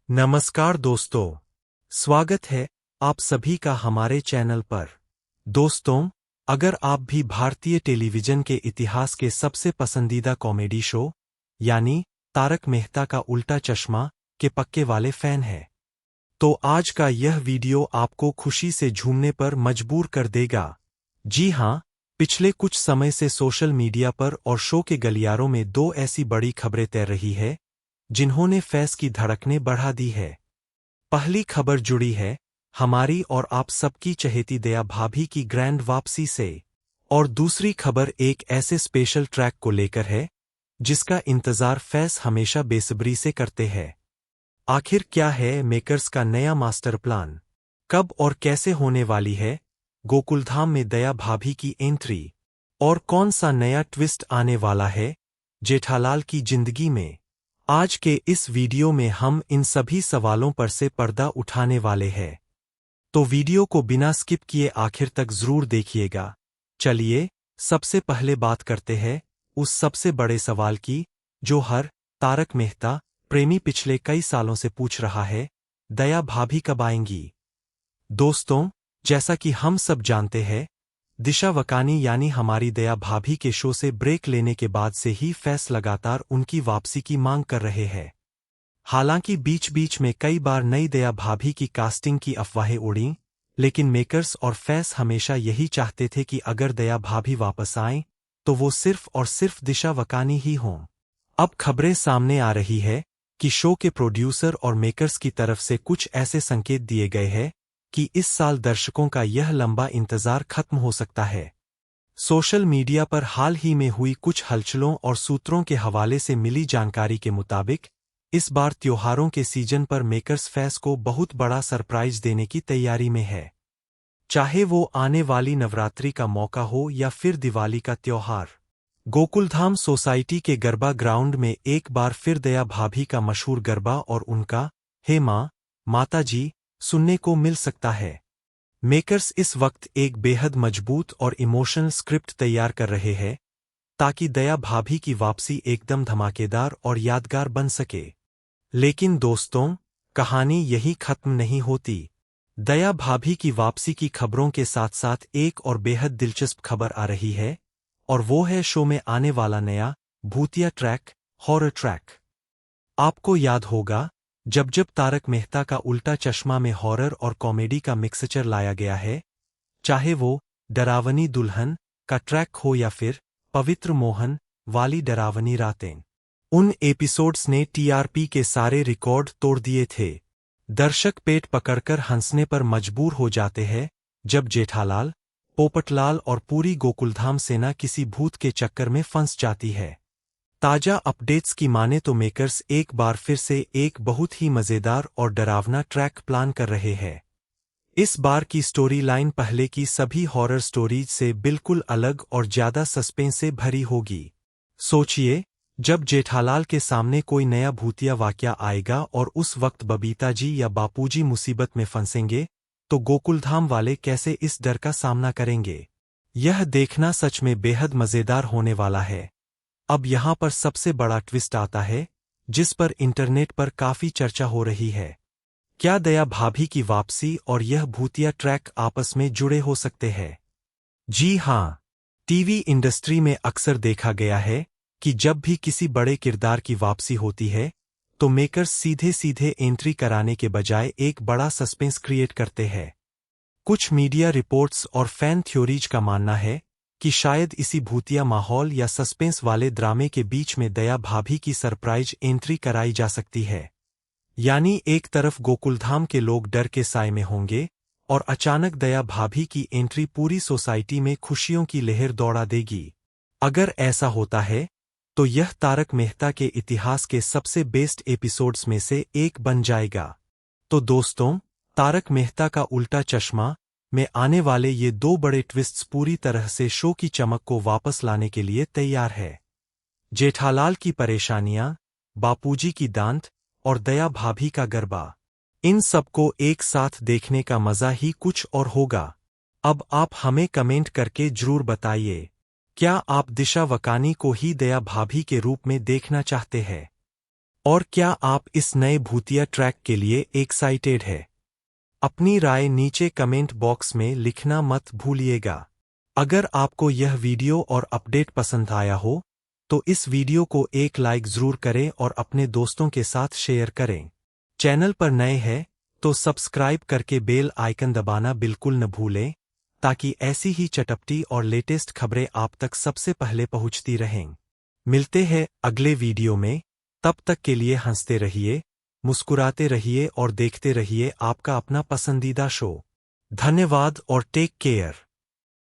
नमस्कार दोस्तों, स्वागत है आप सभी का हमारे चैनल पर। दोस्तों, अगर आप भी भारतीय टेलीविजन के इतिहास के सबसे पसंदीदा कॉमेडी शो यानी तारक मेहता का उल्टा चश्मा के पक्के वाले फैन हैं, तो आज का यह वीडियो आपको खुशी से झूमने पर मजबूर कर देगा। जी हां, पिछले कुछ समय से सोशल मीडिया पर और शो के गलियारों में दो ऐसी बड़ी खबरें तैर रही है जिन्होंने फैंस की धड़कनें बढ़ा दी है। पहली खबर जुड़ी है हमारी और आप सबकी चहेती दया भाभी की ग्रैंड वापसी से, और दूसरी खबर एक ऐसे स्पेशल ट्रैक को लेकर है जिसका इंतजार फैंस हमेशा बेसब्री से करते हैं। आखिर क्या है मेकर्स का नया मास्टर प्लान? कब और कैसे होने वाली है गोकुलधाम में दया भाभी की एंट्री? और कौन सा नया ट्विस्ट आने वाला है जेठालाल की जिंदगी में? आज के इस वीडियो में हम इन सभी सवालों पर से पर्दा उठाने वाले हैं, तो वीडियो को बिना स्किप किए आखिर तक जरूर देखिएगा। चलिए सबसे पहले बात करते हैं उस सबसे बड़े सवाल की जो हर तारक मेहता प्रेमी पिछले कई सालों से पूछ रहा है, दया भाभी कब आएंगी? दोस्तों, जैसा कि हम सब जानते हैं, दिशा वकानी यानी हमारी दया भाभी के शो से ब्रेक लेने के बाद से ही फैंस लगातार उनकी वापसी की मांग कर रहे हैं। हालांकि बीच बीच में कई बार नई दया भाभी की कास्टिंग की अफवाहें उड़ीं, लेकिन मेकर्स और फैंस हमेशा यही चाहते थे कि अगर दया भाभी वापस आएं तो वो सिर्फ और सिर्फ दिशा वकानी ही हों। अब खबरें सामने आ रही है कि शो के प्रोड्यूसर और मेकर्स की तरफ से कुछ ऐसे संकेत दिए गए हैं कि इस साल दर्शकों का यह लंबा इंतजार खत्म हो सकता है। सोशल मीडिया पर हाल ही में हुई कुछ हलचलों और सूत्रों के हवाले से मिली जानकारी के मुताबिक इस बार त्योहारों के सीजन पर मेकर्स फैंस को बहुत बड़ा सरप्राइज देने की तैयारी में है। चाहे वो आने वाली नवरात्रि का मौका हो या फिर दिवाली का त्योहार, गोकुलधाम सोसाइटी के गरबा ग्राउंड में एक बार फिर दया भाभी का मशहूर गरबा और उनका हे माँ माता जी सुनने को मिल सकता है। मेकर्स इस वक्त एक बेहद मजबूत और इमोशनल स्क्रिप्ट तैयार कर रहे हैं ताकि दया भाभी की वापसी एकदम धमाकेदार और यादगार बन सके। लेकिन दोस्तों, कहानी यही खत्म नहीं होती। दया भाभी की वापसी की खबरों के साथ साथ एक और बेहद दिलचस्प खबर आ रही है, और वो है शो में आने वाला नया भूतिया ट्रैक, हॉरर ट्रैक। आपको याद होगा जब जब तारक मेहता का उल्टा चश्मा में हॉरर और कॉमेडी का मिक्सचर लाया गया है, चाहे वो डरावनी दुल्हन का ट्रैक हो या फिर पवित्र मोहन वाली डरावनी रातें, उन एपिसोड्स ने टीआरपी के सारे रिकॉर्ड तोड़ दिए थे। दर्शक पेट पकड़कर हंसने पर मजबूर हो जाते हैं जब जेठालाल, पोपटलाल और पूरी गोकुलधाम सेना किसी भूत के चक्कर में फंस जाती है। ताजा अपडेट्स की माने तो मेकर्स एक बार फिर से एक बहुत ही मजेदार और डरावना ट्रैक प्लान कर रहे हैं। इस बार की स्टोरी लाइन पहले की सभी हॉरर स्टोरीज से बिल्कुल अलग और ज्यादा सस्पेंस से भरी होगी। सोचिए, जब जेठालाल के सामने कोई नया भूतिया वाकया आएगा और उस वक्त बबीता जी या बापूजी मुसीबत में फंसेंगे, तो गोकुलधाम वाले कैसे इस डर का सामना करेंगे? यह देखना सच में बेहद मजेदार होने वाला है। अब यहाँ पर सबसे बड़ा ट्विस्ट आता है जिस पर इंटरनेट पर काफी चर्चा हो रही है। क्या दया भाभी की वापसी और यह भूतिया ट्रैक आपस में जुड़े हो सकते हैं? जी हाँ, टीवी इंडस्ट्री में अक्सर देखा गया है कि जब भी किसी बड़े किरदार की वापसी होती है तो मेकर्स सीधे सीधे एंट्री कराने के बजाय एक बड़ा सस्पेंस क्रिएट करते हैं। कुछ मीडिया रिपोर्ट्स और फैन थ्योरीज का मानना है कि शायद इसी भूतिया माहौल या सस्पेंस वाले ड्रामे के बीच में दया भाभी की सरप्राइज एंट्री कराई जा सकती है। यानी एक तरफ गोकुलधाम के लोग डर के साए में होंगे और अचानक दया भाभी की एंट्री पूरी सोसाइटी में खुशियों की लहर दौड़ा देगी। अगर ऐसा होता है तो यह तारक मेहता के इतिहास के सबसे बेस्ट एपिसोड्स में से एक बन जाएगा। तो दोस्तों, तारक मेहता का उल्टा चश्मा में आने वाले ये दो बड़े ट्विस्ट्स पूरी तरह से शो की चमक को वापस लाने के लिए तैयार है। जेठालाल की परेशानियां, बापूजी की दांत और दया भाभी का गरबा, इन सबको एक साथ देखने का मजा ही कुछ और होगा। अब आप हमें कमेंट करके जरूर बताइए, क्या आप दिशा वकानी को ही दया भाभी के रूप में देखना चाहते हैं? और क्या आप इस नए भूतिया ट्रैक के लिए एक्साइटेड है? अपनी राय नीचे कमेंट बॉक्स में लिखना मत भूलिएगा। अगर आपको यह वीडियो और अपडेट पसंद आया हो, तो इस वीडियो को एक लाइक जरूर करें और अपने दोस्तों के साथ शेयर करें। चैनल पर नए हैं तो सब्सक्राइब करके बेल आइकन दबाना बिल्कुल न भूलें, ताकि ऐसी ही चटपटी और लेटेस्ट खबरें आप तक सबसे पहले पहुंचती रहें। मिलते हैं अगले वीडियो में, तब तक के लिए हंसते रहिए, मुस्कुराते रहिए और देखते रहिए आपका अपना पसंदीदा शो। धन्यवाद और टेक केयर।